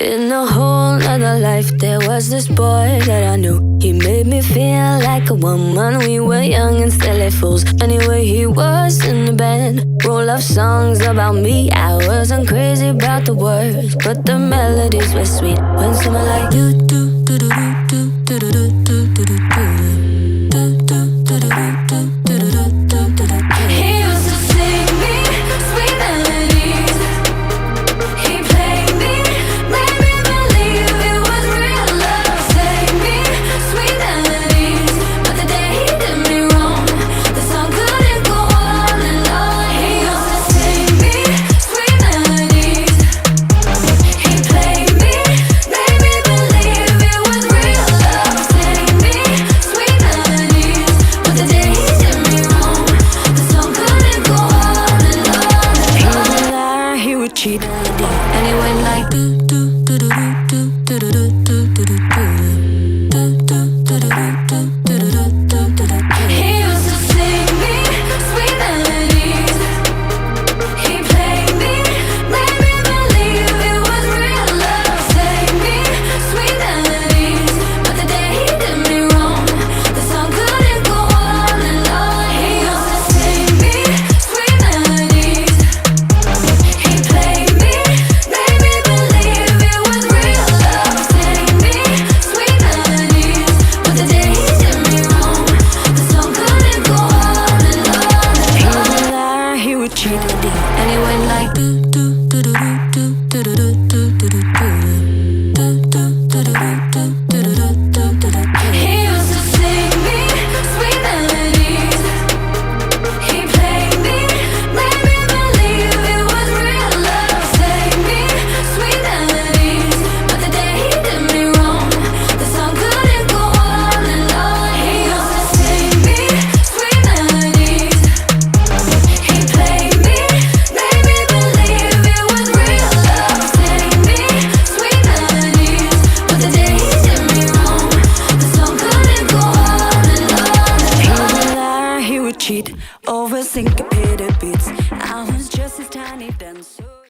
In a whole other life, there was this boy that I knew. He made me feel like a woman. We were young and silly fools. Anyway, he was in the band. Roll of songs about me. I wasn't crazy about the words, but the melodies were sweet. When someone like do do do do do do do do do do do do. Cheat, and it went like do do do do do do do do do do do do. He used to sing me sweet melodies. He played me, made me believe it was real love. Sang me sweet melodies, but the day he did me wrong, the song couldn't go on and on. He used to sing me sweet melodies. Cheat, and it went like do do do do do do do do do do do do do do do do. He used to sing me sweet melodies. He played me, made me believe it was real love. Sang me sweet melodies, but the day he did me wrong, the song couldn't go on and on. He used to sing me sweet melodies. He played me, made me believe it was real love. Sang me sweet melodies, but the day he did me wrong, the song couldn't go on and on. He would lie, he would cheat over syncopated beats. I was just his tiny